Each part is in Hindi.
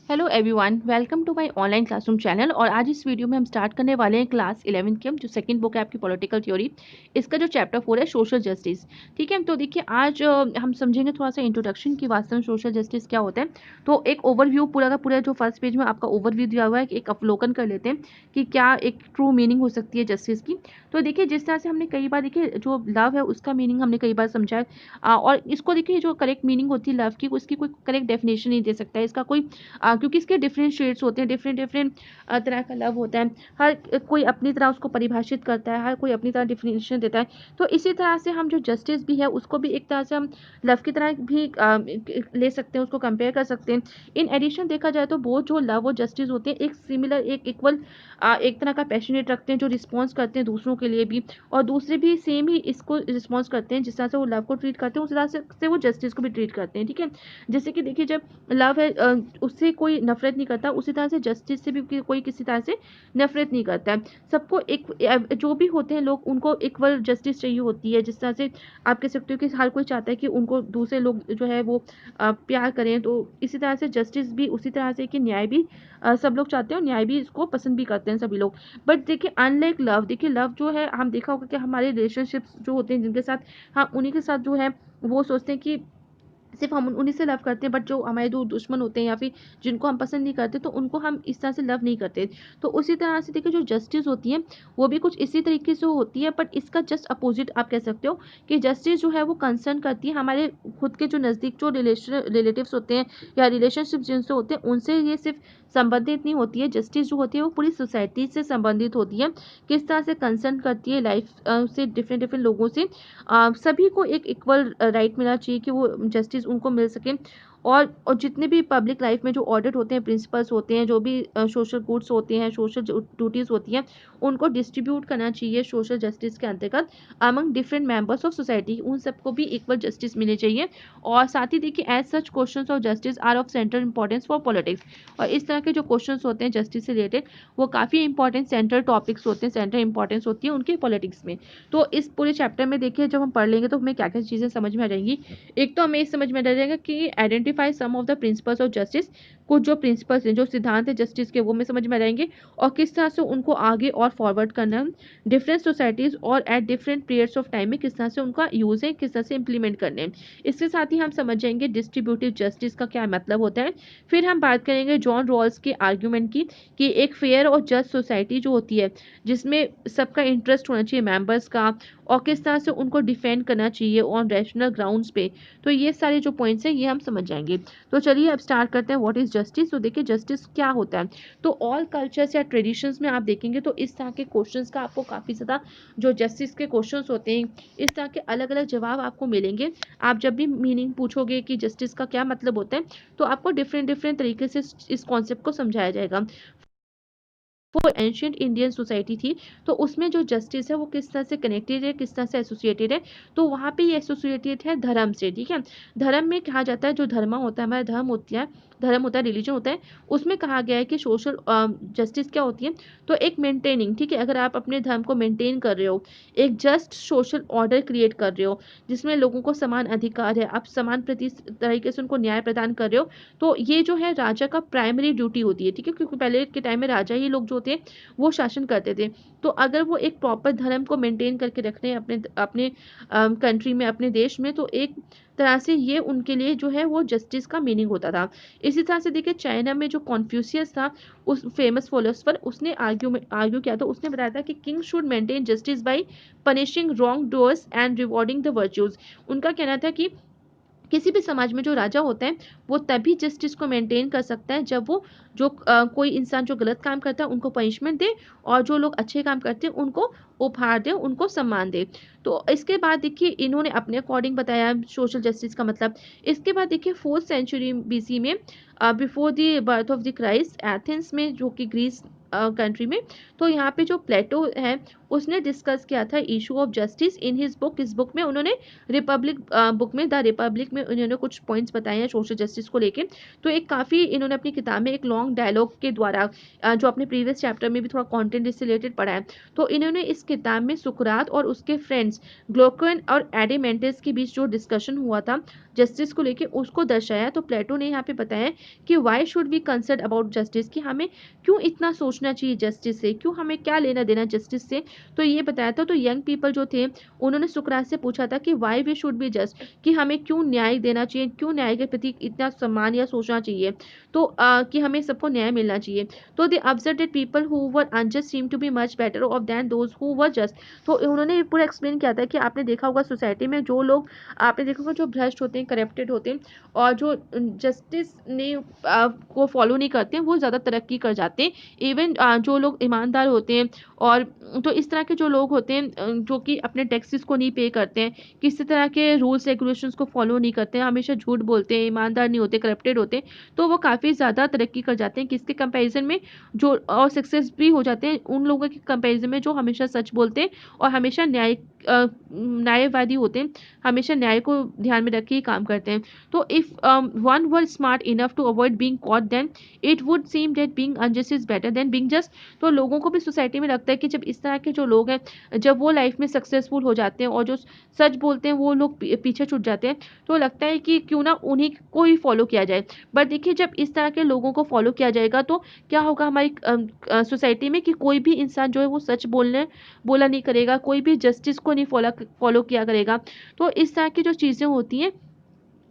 Hello everyone, welcome to my online classroom channel. और आज इस वीडियो में हम स्टार्ट करने वाले हैं क्लास 11 की, जो सेकंड बुक है आपकी पॉलिटिकल थ्योरी। इसका जो चैप्टर 4 है सोशल जस्टिस। ठीक है, तो देखिए आज हम समझेंगे थोड़ा सा इंट्रोडक्शन की वास्तव में सोशल जस्टिस क्या होता है। तो एक ओवरव्यू पूरा का पूरा जो फर्स्ट पेज में आपका ओवरव्यू दिया हुआ है, एक अवलोकन कर लेते हैं कि क्या एक ट्रू मीनिंग हो सकती है जस्टिस की। तो देखिए जिस तरह से हमने कई बार देखिए जो लव है उसका मीनिंग हमने कई बार समझा है। और इसको देखिए जो करेक्ट मीनिंग होती है लव की, उसकी कोई करेक्ट डेफिनेशन नहीं दे सकता है इसका कोई, क्योंकि इसके डिफरेंट शेड्स होते हैं, डिफरेंट डिफरेंट तरह का लव होता है। हर कोई अपनी तरह उसको परिभाषित करता है, हर कोई अपनी तरह डिफिनेशन देता है। तो इसी तरह से हम जो जस्टिस भी है उसको भी एक तरह से हम लव की तरह भी ले सकते हैं, उसको कंपेयर कर सकते हैं। इन एडिशन देखा जाए तो वो जो लव और जस्टिस होते हैं एक सिमिलर, एक इक्वल, एक तरह का पैशनेट रखते हैं, जो रिस्पॉन्स करते हैं दूसरों के लिए भी, और दूसरे भी सेम ही इसको रिस्पॉन्स करते हैं। जिस तरह से वो लव को ट्रीट करते हैं उस तरह से वो जस्टिस को भी ट्रीट करते हैं। ठीक है, जैसे कि देखिए जब लव है उससे कोई नफरत नहीं करता, उसी तरह से जस्टिस से भी कोई किसी तरह से नफरत नहीं करता है। सबको एक जो भी होते हैं लोग, उनको इक्वल जस्टिस चाहिए होती है। जिस तरह से आप कह सकते हो कि हर कोई चाहता है कि उनको दूसरे लोग जो है वो प्यार करें, तो इसी तरह से जस्टिस भी उसी तरह से कि न्याय भी सब लोग चाहते हैं, और न्याय भी इसको पसंद भी करते हैं सभी लोग। बट देखिए अनलाइक लव, देखिए लव जो है हम देखा होगा कि हमारे रिलेशनशिप्स जो होते हैं जिनके साथ, हाँ उन्हीं के साथ जो है वो सोचते हैं कि सिर्फ हम उन्हीं से लव करते हैं, बट जो हमारे जो दुश्मन होते हैं या फिर जिनको हम पसंद नहीं करते, तो उनको हम इस तरह से लव नहीं करते। तो उसी तरह से देखिए जो जस्टिस होती है वो भी कुछ इसी तरीके से होती है, बट इसका जस्ट अपोजिट आप कह सकते हो कि जस्टिस जो है वो कंसर्न करती है हमारे खुद के जो नज़दीक जो रिलेटिव्स होते हैं या रिलेशनशिप जिनसे होते हैं उनसे ये सिर्फ संबंधित नहीं होती है। जस्टिस जो होती है वो पूरी सोसाइटी से संबंधित होती है, किस तरह से कंसर्न करती है लाइफ से डिफरेंट डिफरेंट लोगों से। सभी को एक इक्वल राइट मिलना चाहिए कि वो जस्टिस उनको मिल सके। और जितने भी पब्लिक लाइफ में जो ऑडिट होते हैं, प्रिंसिपल्स होते हैं, जो भी सोशल गुड्स होते हैं, सोशल ड्यूटीज़ होती हैं, उनको डिस्ट्रीब्यूट करना चाहिए सोशल जस्टिस के अंतर्गत among different members of society. उन सबको भी इक्वल जस्टिस मिलनी चाहिए। और साथ ही देखिए as such questions of justice are of central importance for politics. और इस तरह के जो क्वेश्चंस होते हैं जस्टिस से रिलेटेड, वो काफ़ी इंपॉर्टेंट सेंट्रल टॉपिक्स होते हैं, सेंट्रल इंपॉर्टेंस होती है उनके पॉलिटिक्स में। तो इस पूरे चैप्टर में देखिए जब हम पढ़ लेंगे तो हमें क्या क्या चीज़ें समझ में आ जाएंगी। एक तो हमें ये समझ में आ जाएगा कि identify some of the principles of justice, कुछ जो प्रिंसिपल्स हैं, जो सिद्धांत है जस्टिस के, वो हमें समझ में आ जाएंगे। और किस तरह से उनको आगे और फॉरवर्ड करना है डिफरेंट सोसाइटीज़ और at different periods of time में, किस तरह से उनका यूज़ है, किस तरह से इंप्लीमेंट करने हैं। इसके साथ ही हम समझ जाएंगे डिस्ट्रीब्यूटिव जस्टिस का क्या मतलब होता है। फिर हम बात करेंगे जॉन रॉल्स के आर्ग्यूमेंट की, कि एक फेयर और जस्ट सोसाइटी जो होती है जिसमें सबका इंटरेस्ट होना चाहिए मेंबर्स का, और किस तरह से उनको डिफेंड करना चाहिए ऑन रैशनल ग्राउंड्स पे। तो ये सारे जो पॉइंट्स हैं ये हम समझ जाएंगे। तो चलिए अब स्टार्ट करते हैं व्हाट इज जस्टिस। तो देखिए जस्टिस क्या होता है। तो ऑल कल्चर्स या ट्रेडिशंस में आप देखेंगे तो इस तरह के क्वेश्चंस का आपको काफ़ी ज़्यादा, जो जस्टिस के क्वेश्चंस होते हैं, इस तरह के अलग अलग जवाब आपको मिलेंगे। आप जब भी मीनिंग पूछोगे कि जस्टिस का क्या मतलब होता है, तो आपको डिफरेंट डिफरेंट तरीके से इस कॉन्सेप्ट को समझाया जाएगा। वो एंशियंट इंडियन सोसाइटी थी, तो उसमें जो जस्टिस है वो किस तरह से कनेक्टेड है, किस तरह से एसोसिएटेड है। तो वहाँ पे ये एसोसिएटेड है धर्म से। ठीक है, धर्म में कहा जाता है जो धर्म होता है, हमारा धर्म होता है, रिलीजन होता है, उसमें कहा गया है कि सोशल जस्टिस क्या होती है। तो एक मेंटेनिंग, ठीक है, अगर आप अपने धर्म को मेंटेन कर रहे हो, एक जस्ट सोशल ऑर्डर क्रिएट कर रहे हो जिसमें लोगों को समान अधिकार है, आप समान प्रति तरीके से उनको न्याय प्रदान कर रहे हो, तो ये जो है राजा का प्राइमरी ड्यूटी होती है। ठीक है, क्योंकि पहले के टाइम में राजा ही लोग जो थे वो शासन करते थे। तो अगर वो एक प्रॉपर धर्म को मेंटेन करके रख रहे हैं अपने अपने कंट्री में, अपने देश में, तो एक तरह से ये उनके लिए जो है वो जस्टिस का मीनिंग होता था। इसी तरह से देखिए चाइना में जो कॉन्फ्यूशियस था, उस फेमस फिलोसफर, उसने आर्ग्यू किया था, उसने बताया था कि king should maintain justice by punishing wrong doers and rewarding the virtues. उनका कहना था कि किसी भी समाज में जो राजा होता है वो तभी जस्टिस को मेंटेन कर सकता है जब वो जो कोई इंसान जो गलत काम करता है उनको पनिशमेंट दे, और जो लोग अच्छे काम करते हैं उनको उपहार दे, उनको सम्मान दे। तो इसके बाद देखिए इन्होंने अपने अकॉर्डिंग बताया सोशल जस्टिस का मतलब। इसके बाद देखिए 4th सेंचुरी बीसी में, before the birth of the Christ, Athens में, जो कि ग्रीस कंट्री में। तो यहाँ पे जो प्लेटो है उसने डिस्कस किया था issue of justice in his book. इस बुक में उन्होंने रिपब्लिक बुक में द रिपब्लिक में उन्होंने कुछ पॉइंट्स बताए हैं सोशल जस्टिस को लेके। तो एक काफ़ी इन्होंने अपनी किताब में एक लॉन्ग डायलॉग के द्वारा जो अपने प्रीवियस चैप्टर में भी थोड़ा कंटेंट इससे रिलेटेड पढ़ा है, तो इन्होंने इस किताब में सुकरात और उसके फ्रेंड्स ग्लूकोन और एडिमेंटिस के बीच जो डिस्कशन हुआ था जस्टिस को लेके उसको दर्शाया। तो प्लेटो ने यहाँ पे बताया कि why should we concern about justice, कि हमें क्यों इतना सोचना चाहिए जस्टिस से, क्यों हमें क्या लेना देना जस्टिस से। तो ये बताया था। तो यंग पीपल जो थे उन्होंने सुकरात से पूछा था कि why we should be just, कि हमें क्यों न्याय देना चाहिए, क्यों न्याय के प्रति इतना सम्मान या सोचना चाहिए। तो कि हमें सबको न्याय मिलना चाहिए। तो they observe that people who were unjust seem to be much better off than those who were just. तो उन्होंने ये पूरा एक्सप्लेन किया था कि आपने देखा होगा सोसाइटी में जो लोग आपने देखा होगा जो भ्रष्ट होते हैं, करप्टेड होते हैं और जो जस्टिस ने को फॉलो नहीं करते हैं वो ज़्यादा तरक्की कर जाते हैं। इवन जो लोग ईमानदार होते हैं और तो इस तरह के जो लोग होते हैं जो कि अपने टैक्सेस को नहीं पे करते हैं, किसी तरह के रूल्स रेगुलेशंस को फॉलो नहीं करते हैं, हमेशा झूठ बोलते हैं, ईमानदार नहीं होते, करप्टेड होते हैं, तो वो काफ़ी ज़्यादा तरक्की कर जाते हैं किसके कंपैरिजन में, जो और सक्सेस भी हो जाते हैं उन लोगों के कंपैरिजन में जो हमेशा सच बोलते हैं और हमेशा न्यायवादी होते हैं, हमेशा न्याय को ध्यान में रख के ही काम करते हैं। तो if one were smart enough to avoid being caught then it would seem that being unjust is better than being just. तो लोगों को भी सोसाइटी में लगता है कि जब इस तरह के जो लोग हैं जब वो लाइफ में सक्सेसफुल हो जाते हैं और जो सच बोलते हैं वो लोग पीछे छूट जाते हैं, तो लगता है कि क्यों ना उन्हीं को ही फॉलो किया जाए। बट देखिए जब इस तरह के लोगों को फॉलो किया जाएगा तो क्या होगा हमारी सोसाइटी में, कि कोई भी इंसान जो है वो सच बोला नहीं करेगा, कोई भी जस्टिस को नहीं फॉलो किया करेगा। तो इस तरह की जो चीज़ें होती हैं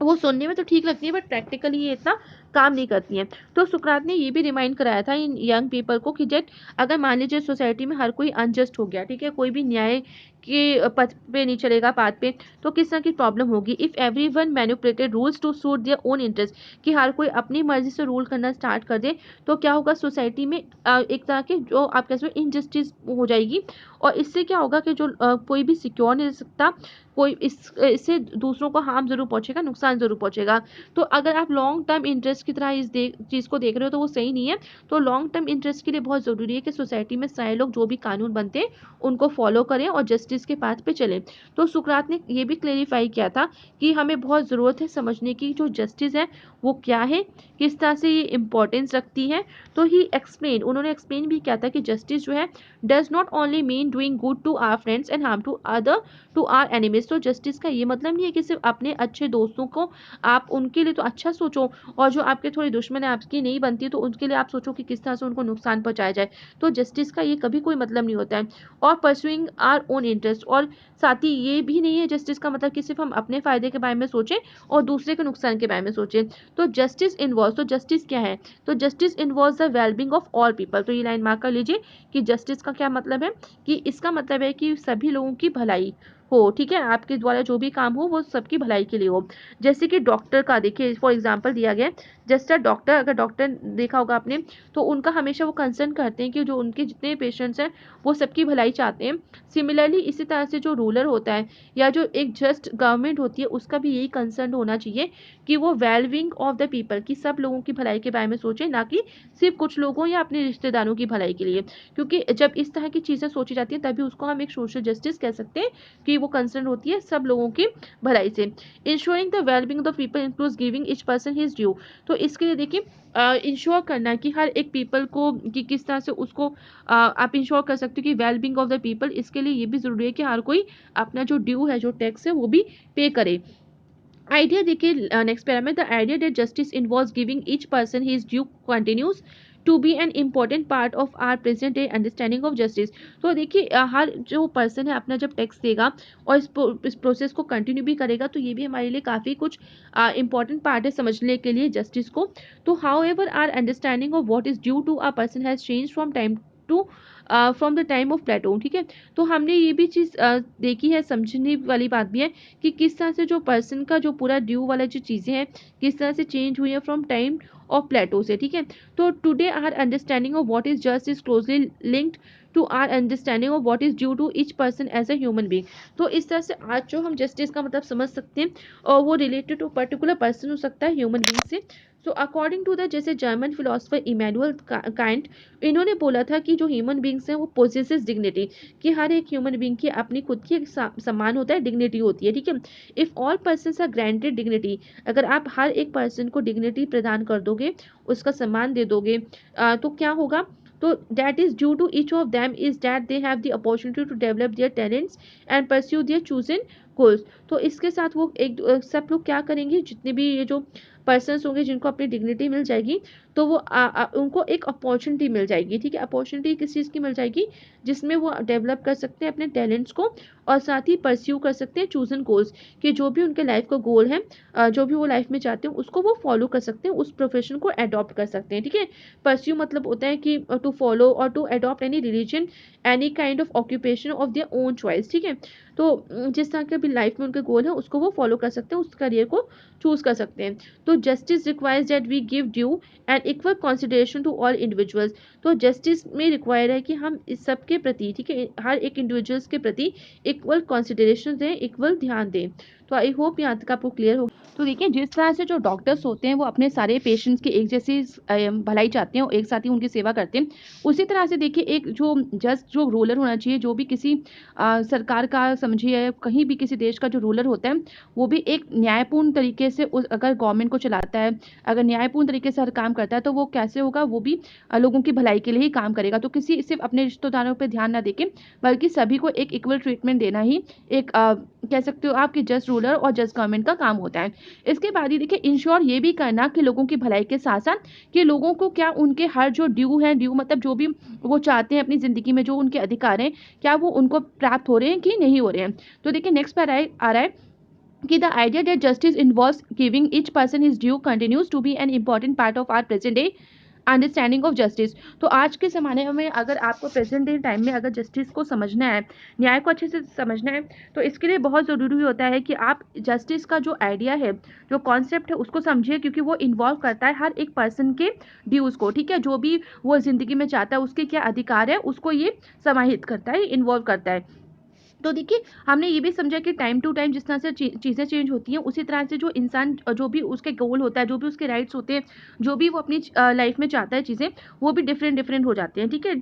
वो सुनने में तो ठीक लगती है बट प्रैक्टिकली ये इतना काम नहीं करती हैं। तो सुकरात ने ये भी रिमाइंड कराया था इन यंग पीपल को कि जेट अगर मान लीजिए सोसाइटी में हर कोई अनजस्ट हो गया, ठीक है, कोई भी न्याय के पथ पे नहीं चलेगा, पाथ पे, तो किस तरह की प्रॉब्लम होगी। If everyone manipulated rules to suit their own interest, कि हर कोई अपनी मर्जी से रूल करना स्टार्ट कर दे, तो क्या होगा सोसाइटी में एक तरह के जो आप कह सकते हो इनजस्टिस हो जाएगी। और इससे क्या होगा कि जो कोई भी सिक्योर नहीं रह सकता, कोई इससे दूसरों को हार्म ज़रूर पहुँचेगा, नुकसान ज़रूर पहुँचेगा। तो अगर आप लॉन्ग टर्म इंटरेस्ट की तरह इस चीज़ को देख रहे हो तो वो सही नहीं है। तो लॉन्ग टर्म इंटरेस्ट के लिए बहुत ज़रूरी है कि सोसाइटी में सारे लोग जो भी कानून बनते हैं उनको फॉलो करें और जस्टिस के पाथ पे चलें। तो सुकरात ने ये भी क्लेरिफाई किया था कि हमें बहुत ज़रूरत है समझने की जो जस्टिस है वो क्या है, किस तरह से ये इम्पोर्टेंस रखती है। तो ही एक्सप्लेन उन्होंने एक्सप्लेन भी किया था कि जस्टिस जो है does not only mean doing good to our friends and harm to our enemies. तो जस्टिस का ये मतलब नहीं है कि सिर्फ अपने अच्छे दोस्तों को आप उनके लिए तो अच्छा सोचो और जो आपके थोड़े दुश्मन है आपकी नहीं बनती तो उनके लिए आप सोचो कि किस तरह से उनको नुकसान पहुंचाया जाए। तो जस्टिस का ये कभी कोई मतलब नहीं होता है। और परसुइंग आर ओन इंटरेस्ट, और साथ ही ये भी नहीं है जस्टिस का मतलब कि सिर्फ हम अपने फायदे के बारे में सोचें और दूसरे के नुकसान के बारे में सोचें। तो जस्टिस इन्वॉल्व, तो जस्टिस क्या है, तो justice involve the wellbeing of all people. तो ये लाइन मार्क कर लीजिए कि जस्टिस का क्या मतलब है, कि इसका मतलब है कि सभी लोगों की भलाई हो, ठीक है, आपके द्वारा जो भी काम हो वो सबकी भलाई के लिए हो। जैसे कि डॉक्टर का देखिए फॉर एग्जांपल दिया गया है, जस्ट अ डॉक्टर, अगर डॉक्टर देखा होगा आपने तो उनका हमेशा वो कंसर्न करते हैं कि जो उनके जितने पेशेंट्स हैं वो सबकी भलाई चाहते हैं। सिमिलरली इसी तरह से जो रूलर होता है या जो एक जस्ट गवर्नमेंट होती है उसका भी यही कंसर्न होना चाहिए कि वो वेलबिंग ऑफ द पीपल, की सब लोगों की भलाई के बारे में सोचे, ना कि सिर्फ कुछ लोगों या अपने रिश्तेदारों की भलाई के लिए। क्योंकि जब इस तरह की चीज़ें सोची जाती हैं तभी उसको हम एक सोशल जस्टिस कह सकते हैं कि वो कंसर्न होती है सब लोगों की भलाई से। Ensuring the wellbeing of the people includes giving each person his due. तो इसके लिए देखिए इंश्योर करना कि हर एक पीपल को कि किस तरह से उसको आप इंश्योर कर सकते हो कि वेलबिंग ऑफ द पीपल, इसके लिए ये भी ज़रूरी है कि हर कोई अपना जो ड्यू है, जो टैक्स है वो भी पे करे। आइडिया देखिए नेक्स्ट पैरा में, the idea that justice involves giving each person his due continues to be an important part of our present day understanding of justice. तो देखिए हर जो पर्सन है अपना जब टैक्स देगा और इस प्रोसेस को कंटिन्यू भी करेगा तो ये भी हमारे लिए काफ़ी कुछ इंपॉर्टेंट पार्ट है समझने के लिए जस्टिस को। तो however our understanding of what is due to a person has change from the time of Plato, ठीक है। तो हमने ये भी चीज़ देखी है, समझने वाली बात भी है कि किस तरह से जो पर्सन का जो पूरा ड्यू वाला जो चीज़ें हैं किस तरह से चेंज हुई है फ्रॉम टाइम ऑफ प्लेटो से, ठीक है। तो today our understanding of what is just is closely linked to our understanding of what is due to each person as a human being. तो इस तरह से आज जो हम जस्टिस का मतलब समझ सकते हैं और वो रिलेटेड टू पर्टिकुलर पर्सन हो सकता है ह्यूमन बीइंग से। सो अकॉर्डिंग टू द जैसे जर्मन फिलोसफर इमैनुअल कांट, इन्होंने बोला था कि जो ह्यूमन बीइंग्स हैं वो पोजेसेस डिग्निटी, कि हर एक ह्यूमन बीइंग की अपनी खुद की एक सम्मान होता है, डिग्निटी होती है, ठीक है। If all person are granted dignity, अगर आप हर एक पर्सन को डिग्निटी प्रदान कर दोगे, उसका सम्मान दे दोगे, तो क्या होगा, तो that is due to each of them is that they have the opportunity to develop their talents and pursue their chosen goals. तो इसके साथ वो एक सब लोग क्या करेंगे, जितने भी ये जो पर्सन्स होंगे जिनको अपनी डिग्निटी मिल जाएगी, तो वो उनको एक अपॉर्चुनिटी मिल जाएगी, ठीक है। अपॉर्चुनिटी किस चीज़ की मिल जाएगी, जिसमें वो डेवलप कर सकते हैं अपने टैलेंट्स को और साथ ही परस्यू कर सकते हैं चूजन गोल्स, कि जो भी उनके लाइफ का गोल है, जो भी वो लाइफ में चाहते हैं उसको वो फॉलो कर सकते हैं, उस प्रोफेशन को अडॉप्ट कर सकते हैं, ठीक है। परस्यू मतलब होता है कि टू फॉलो और to adopt any religion, any kind of occupation of their own choice, ठीक है। तो जिस तरह के भी लाइफ में उनके गोल है उसको वो फॉलो कर सकते हैं, उस करियर को चूज कर सकते हैं। तो justice requires that we give due and equal consideration to all individuals. तो जस्टिस में रिक्वायर है कि हम इस सब के प्रति, ठीक है, हर एक इंडिविजुअल्स के प्रति इक्वल कंसिडरेशन दें, इक्वल ध्यान दें। तो आई होप यहाँ तक आपको क्लियर हो। तो देखिए, जिस तरह से जो डॉक्टर्स होते हैं वो अपने सारे पेशेंट्स की एक जैसी भलाई चाहते हैं और एक साथ ही उनकी सेवा करते हैं, उसी तरह से देखिए एक जो जस्ट जो रूलर होना चाहिए, जो भी किसी सरकार का समझिए, कहीं भी किसी देश का जो रूलर होता है, वो भी एक न्यायपूर्ण तरीके से अगर गवर्नमेंट को चलाता है, अगर न्यायपूर्ण तरीके से हर काम करता है, तो वो कैसे होगा, वो भी लोगों की भलाई के लिए ही काम करेगा। तो किसी सिर्फ अपने रिश्तेदारों पर ध्यान ना देके, बल्कि सभी को एक इक्वल ट्रीटमेंट देना ही एक कह सकते हो आपकी जस्ट रूलर और जस्ट गवर्नमेंट का काम होता है। इसके बाद ही देखिए, इंश्योर ये भी करना कि लोगों की भलाई के साथ साथ कि लोगों को क्या उनके हर जो ड्यू है, ड्यू मतलब जो भी वो चाहते हैं अपनी ज़िंदगी में, जो उनके अधिकार हैं, क्या वो उनको प्राप्त हो रहे हैं कि नहीं हो रहे हैं। तो देखिए नेक्स्ट पर आ रहा है कि the idea that justice involves giving each person his due continues to be an important part of our present day understanding of justice. तो आज के ज़माने में अगर आपको प्रेजेंट डे टाइम में अगर जस्टिस को समझना है, न्याय को अच्छे से समझना है, तो इसके लिए बहुत ज़रूरी होता है कि आप जस्टिस का जो आइडिया है, जो कॉन्सेप्ट है, उसको समझिए, क्योंकि वो इन्वॉल्व करता है हर एक पर्सन के ड्यूज़ को, ठीक है। जो भी वो ज़िंदगी में चाहता है, उसके क्या अधिकार है, उसको ये समाहित करता है, इन्वॉल्व करता है। तो देखिए, हमने ये भी समझा कि टाइम टू टाइम जिस तरह से चीज़ें चेंज होती हैं, उसी तरह से जो इंसान जो भी उसके गोल होता है, जो भी उसके राइट्स होते हैं, जो भी वो अपनी लाइफ में चाहता है चीज़ें, वो भी डिफरेंट डिफरेंट हो जाते हैं, ठीक है।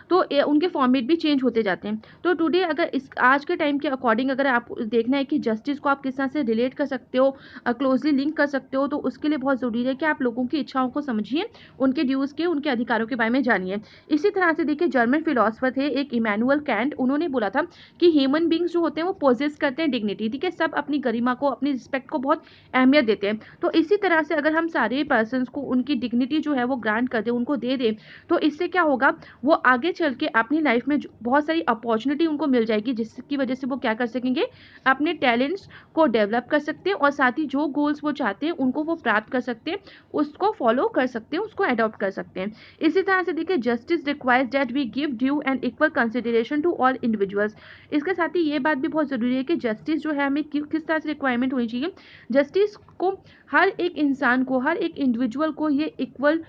तो उनके फॉर्मेट भी चेंज होते जाते हैं। तो टुडे अगर इस आज के टाइम के अकॉर्डिंग अगर आप देखना है कि जस्टिस को आप किस तरह से रिलेट कर सकते हो, क्लोजली लिंक कर सकते हो, तो उसके लिए बहुत ज़रूरी है कि आप लोगों की इच्छाओं को समझिए, उनके ड्यूज़ के, उनके अधिकारों के बारे में जानिए। इसी तरह से देखिए, जर्मन फिलोसफर थे एक इमैनुअल कैंट, उन्होंने बोला था कि ह्यूमन बींग्स जो होते हैं वो पोजेस करते हैं डिग्निटी, ठीक है। सब अपनी गरिमा को, अपनी रिस्पेक्ट को बहुत अहमियत देते हैं। तो इसी तरह से अगर हम सारे पर्सनस को उनकी डिग्निटी जो है वो ग्रांट कर दें, उनको दे दें, तो इससे क्या होगा, वो आगे चल के अपनी लाइफ में बहुत सारी अपॉर्चुनिटी उनको मिल जाएगी, जिसकी वजह से वो क्या कर सकेंगे, अपने टैलेंट्स को डेवलप कर सकते हैं और साथ ही जो गोल्स वो चाहते हैं उनको वो प्राप्त कर सकते हैं, उसको फॉलो कर सकते हैं, उसको अडॉप्ट कर सकते हैं। इसी तरह से देखिए, justice requires that we give due and equal consideration to all individuals. इसके साथ ही ये बात भी बहुत ज़रूरी है कि जस्टिस जो है हमें किस तरह से रिक्वायरमेंट होनी चाहिए, जस्टिस को हर एक इंसान को, हर एक इंडिविजुअल को ये इक्वल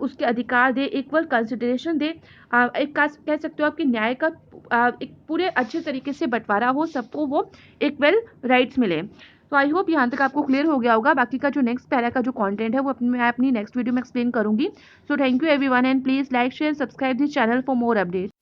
उसके अधिकार दे, इक्वल कंसिडरेशन दे, एक कह सकते हो आपके न्याय का एक पूरे अच्छे तरीके से बंटवारा हो, सबको वो इक्वल राइट्स मिले। तो आई होप यहाँ तक आपको क्लियर हो गया होगा। बाकी का जो नेक्स्ट पैरा का जो कंटेंट है वो मैं अपनी नेक्स्ट वीडियो में एक्सप्लेन करूंगी। So thank you everyone and please like share subscribe this channel for more update.